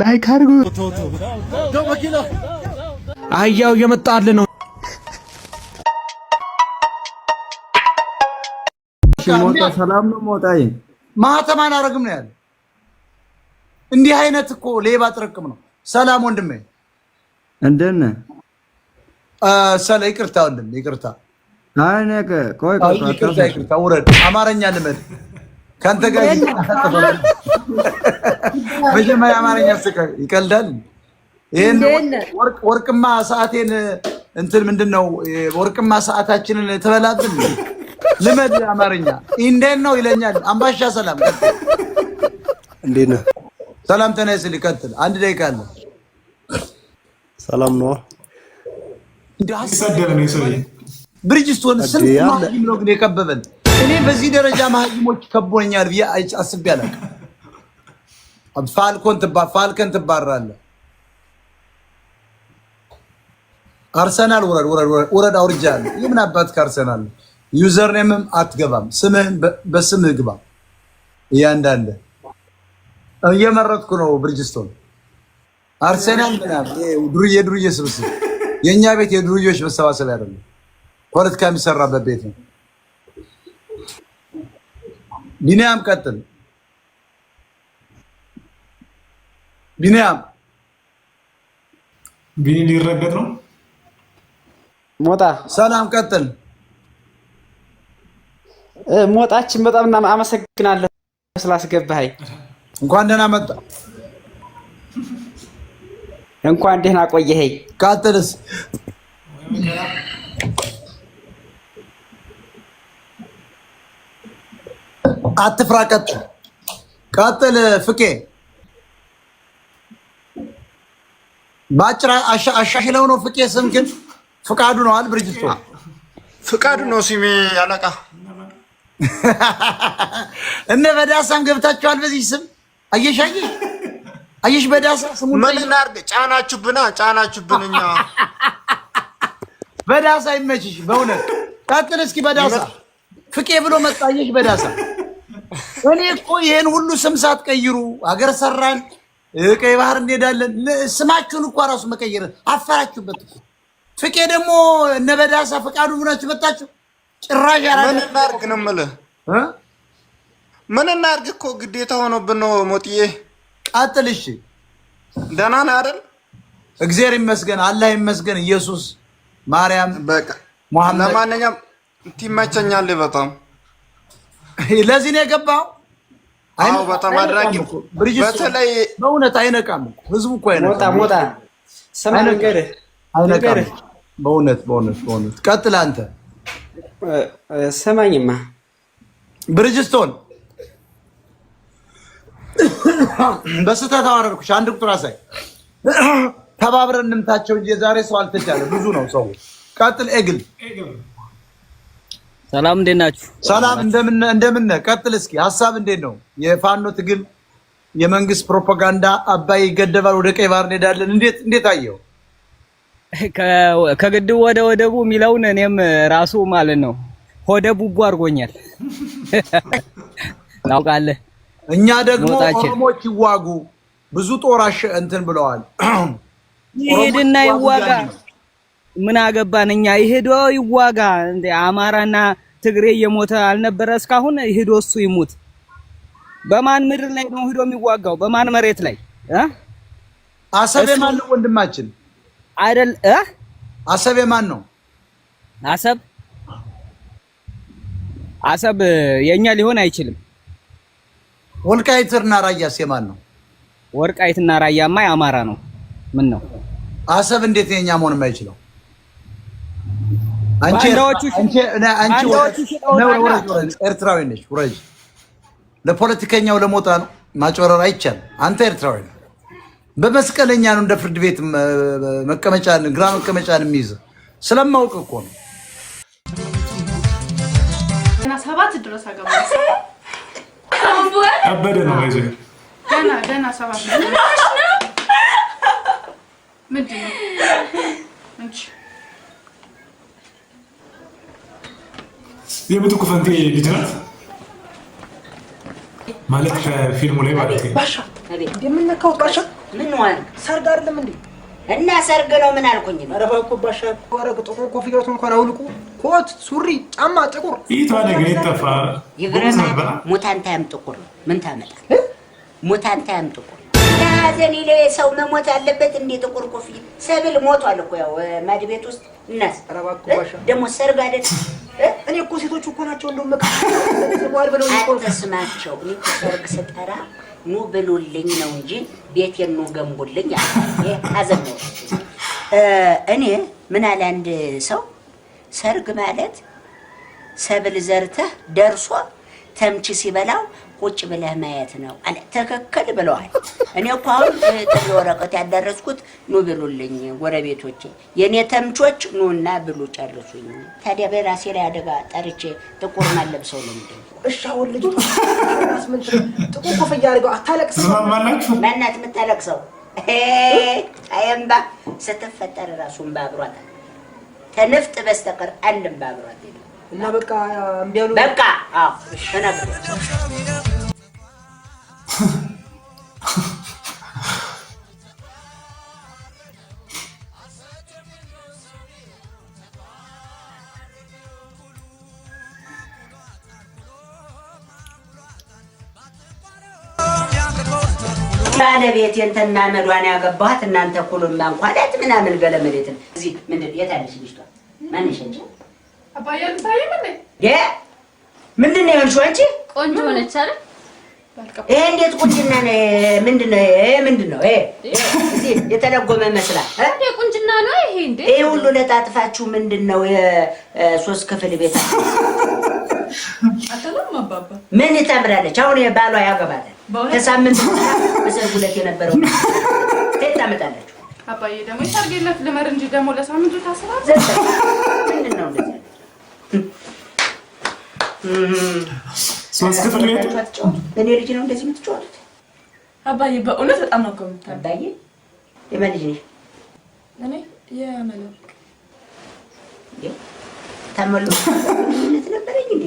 ላይክ አድርጉ። አህያው እየመጣልህ ነው። ሞጣ ሰላም ነው። ሞጣዬ ማህተም አላረግም ነው ያለ። እንዲህ አይነት እኮ ሌባ ጥርቅም ነው። ሰላም ወንድሜ እንደነ ሰላ ይቅርታ ወንድሜ ይቅርታ። አይ ነቀ ቆይ ይቅርታ ውረድ። አማርኛ ልመድ ካንተ ጋር መጀመሪያ አማርኛ ይቀልዳል። ይሄን ወርቅማ ሰዓቴን እንትን ምንድነው ወርቅማ ሰዓታችንን ተበላብን። ልመድ አማርኛ እንዴት ነው ይለኛል። አምባሻ ሰላም እንዴት ነህ? ሰላም ተነስል ይቀጥል። አንድ ደቂቃ አለ። ሰላም ነው። እንዳሰደለ ነው ሰውዬ ብሪጅስቶን ስንት ማህይም ነው ግን የከበበን። እኔ በዚህ ደረጃ ማህይሞች ከቦኛል ብዬ አስቤ አላውቅም። ፋልከን ትባራለህ። አርሰናል ውረድ አውርጃለሁ። የምን አባትህ አርሰናል ዩዘር ኔምም አትገባም። ስምህን በስምህ ግባ። እያንዳንደ እየመረጥኩ ነው። ብሪጅስቶን አርሰናል ምናምን ዱርዬ ስብስብ። የእኛ ቤት የዱርዬዎች መሰባሰቢያ አይደለም፣ ፖለቲካ የሚሰራበት ቤት ነው። ቢኒያም ቀጥል። ቢኒያም ቢኒ ሊረገጥ ነው። ሞጣ ሰላም ቀጥል። ሞጣችን በጣም አመሰግናለሁ ስላስገባኸኝ። እንኳን ደህና መጣ። እንኳን ደህና ቆየኸኝ። ቀጥልስ አትፍራ። ቀጥል ፍቄ። ባጭራ አሻሽለው ነው ፍቄ። ስም ግን ፍቃዱ ነው አይደል? ብሪጅስቶን ፍቃዱ ነው ስሜ። አለቃ እነ በዳሳም ገብታችኋል በዚህ ስም። አየሽ በዳሳ ስሙ ምን እናድርግ? ጫናችሁብን እኛ። በዳሳ ይመችሽ በእውነት። ቀጥል እስኪ በዳሳ ፍቄ ብሎ መጣ። አየሽ በዳሳ። እኔ እኮ ይሄን ሁሉ ስም ሳትቀይሩ አገር ሰራን፣ ቀይ ባህር እንሄዳለን። ስማችሁን እኮ ራሱ መቀየር አፈራችሁበት እኮ። ፍቄ ደግሞ እነ በዳሳ ፍቃዱ ብላችሁ መጣችሁ። ጭራሽ ምን እናድርግ ነው የምልህ። ምን እናድርግ እኮ ግዴታ ሆኖብን ነው ሞጥዬ። ቀጥል እሺ። ደህና ነህ አይደል? እግዚአብሔር ይመስገን፣ አላህ ይመስገን፣ ኢየሱስ ማርያም በቃ መሐመድ። ለማንኛውም ትመቸኛለህ በጣም። ለዚህ ነው የገባው። አዎ በጣም አድራጊ። በተለይ በእውነት አይነቃም እኮ ህዝቡ እኮ አይነቃም። ሞጣ ሰማ ነገር አይነቃም። በእውነት ቀጥል አንተ። ሰማኝማ ብሪጅስቶን በስተት አወረድኩሽ። አንድ ቁጥር አሳይ። ተባብረን እንምታቸው እንጂ ዛሬ ሰው አልተቻለ። ብዙ ነው ሰው። ቀጥል ኤግል። ሰላም እንዴት ናችሁ? ሰላም እንደምን ቀጥል እስኪ። ሀሳብ እንዴት ነው? የፋኖ ትግል፣ የመንግስት ፕሮፓጋንዳ፣ አባይ ይገደባል፣ ወደ ቀይ ባህር እንሄዳለን። እንዴት አየው? ከግድቡ ወደ ወደቡ የሚለውን እኔም ራሱ ማለት ነው ሆደ ቡቡ አድርጎኛል። ታውቃለህ። እኛ ደግሞ ኦሮሞች ይዋጉ ብዙ ጦራሽ እንትን ብለዋል። ይሄድና ይዋጋ ምን አገባን እኛ። ይሄዶ ይዋጋ እንደ አማራና ትግሬ እየሞተ አልነበረ እስካሁን? ይሄዶ እሱ ይሙት። በማን ምድር ላይ ነው ሄዶ የሚዋጋው? በማን መሬት ላይ? አሰብ የማን ነው ወንድማችን? አይደል አሰብ የማን ነው? አሰብ የኛ ሊሆን አይችልም። ወልቃይትና ራያስ የማን ነው? ወልቃይትና ራያማ የአማራ ነው። ምን ነው አሰብ እንዴት የኛ መሆን የማይችለው? አንቺ ኤርትራዊ ነሽ። ውረጅ። ለፖለቲከኛው ለሞጣ ነው ማጭወረር አይቻልም። አንተ ኤርትራዊ ነህ። በመስቀለኛ ነው እንደ ፍርድ ቤት መቀመጫን ግራ መቀመጫን የሚይዝ ስለማውቅ እኮ ነው። እና 7 ድረስ አገባ አበደ ነው አይዞ ገና 7 ምንድን ነው እንጂ የምትኩ ፈንቴ ልጅ ናት ማለት ከፊልሙ ላይ ማለት ነው። ባሻ እንደምንነካው ባሻ ምን ዋል ሰርግ አይደለም እንዴ? እና ሰርግ ነው ምን አልኩኝ? ኧረ እባክዎ ባሻ ወረግ ጥቁር ኮፍያውን እንኳን አውልቁ። ኮት፣ ሱሪ፣ ጫማ ጥቁር ይቷ ነገር ይተፋ ይግረማ ሙታንታም ጥቁር ምን ታመጣ? ሙታንታም ጥቁር ያዘን ይለ ሰው መሞት አለበት እንዴ? ጥቁር ኮፍያ ሰብል ሞቷል እኮ ያው ማድ ቤት ውስጥ እናስ ኧረ እባክዎ ባሻ ደግሞ ሰርግ አይደል? እኔ እኮ ሴቶቹ እኮ ናቸው እንደው መካ ሰዋል ብለው አትስማቸው። እኔ ሰርግ ስጠራ ኑ ብሉልኝ ነው እንጂ ቤቴን ኑ ገንቡልኝ አለ። ሐዘን ነው። እኔ ምን አለ አንድ ሰው ሰርግ ማለት ሰብል ዘርተህ ደርሶ ተምች ሲበላው ቁጭ ብለህ ማየት ነው አለ። ተከከል ብለዋል። እኔ እኮ አሁን ጥሪ ወረቀት ያደረስኩት ኑ ብሉልኝ ጎረቤቶቼ፣ የኔ ተምቾች ኑና ብሉ ጨርሱኝ። ታዲያ በራሴ ላይ አደጋ ጠርቼ ጥቁር ማለብሰው ለምንድን ነው? እሺ አሁን ልጅ ምን ጥቁር ኮፍያ አድርገው አታለቅስም? ማናት የምታለቅሰው? አየምባ ስትፈጠር ራሱን ባብሯት ተነፍጥ በስተቀር አንድም ባብሯት የለም። እና በቃ እምቢ አሉ። በቃ አዎ ተናግረ ባለቤት እንትና መዷን ያገባኋት እናንተ ኩሉም ማንኳለት ምናምን ገለመሌትን እዚህ ምንድን የታለሽ ልጅቷ ማንሽ እንጂ አባያል ታየም እንዴ ምንድን ነው የሆንሽው አንቺ? ቆንጆ ሆነች አይደል? ይሄ እንዴት ቁንጅና ነው? ምንድን ነው ይሄ? ምንድን ነው ይሄ? እዚህ የተለጎመ መስላል እንዴ? ቁንጅና ነው ይሄ እንዴ? ይሄ ሁሉ ለጣጥፋችሁ ምንድን ነው? የሶስት ክፍል ቤት አተለም አባባ ምን ታምራለች? አሁን ባሏ ያገባታል። ከሳምንት በሰርጉ ዕለት የነበረው ከየት ታመጣላችሁ? አባዬ ደግሞ ይሰርግለት ልመር እንጂ ደግሞ ለሳምንቱ ታስባለ ምንድን ነው እንደዚህ? ሶስት ክፍል ቤት እኔ ልጅ ነው እንደዚህ የምትጫወቱት? አባዬ በእውነት በጣም ነው ቆምታ። አባዬ የማን ልጅ ነሽ? እኔ የመለክ ተመሉ ምን ነበረኝ እንዴ?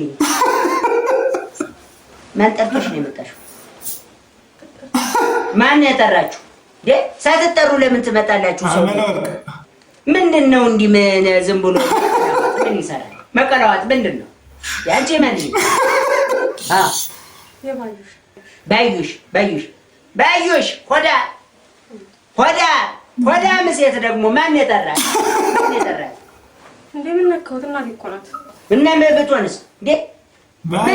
ማን ጠርቶሽ ነው የመጣሽው? ማን ያጠራችሁ? ሳትጠሩ ለምን ትመጣላችሁ? ሰው ምንድን ነው እንዲህ ምን ዝም ብሎ ምን ይሰራል? መቀላዋት ምንድን ነው? ያንቺ ማን ነው? ባዩሽ ሆዳ ምሴት ደግሞ ማን ያጠራል? እንደምን ነካውት እናት እኮ ናት። እና በብቶንስ እንዴ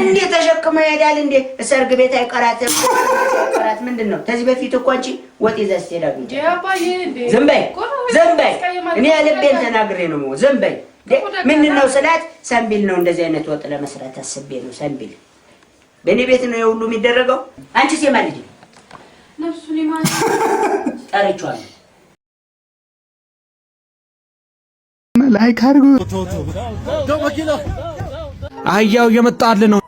እንዴ ተሸክመው ይሄዳል እንዴ? ሰርግ ቤት አይቀራትም። ምንድነው? ከዚህ በፊት እኮ አንቺ ወጥ ይዘሽ ትሄዳለሽ እንዴ? አባዬ እንዴ ዝም በይ እኔ ልቤን ተናግሬ ነው። ዝም በይ ምንድነው ስላት ሰንቢል ነው እንደዚህ አይነት ወጥ ለመስራት አስቤ ነው። ሰንቢል በእኔ ቤት ነው ሁሉ የሚደረገው። አንቺስ የማን ልጅ ነፍሱን ይማር ጠርቻለሁ። ላይክ አድርጉ። አህያው እየመጣልን ነው።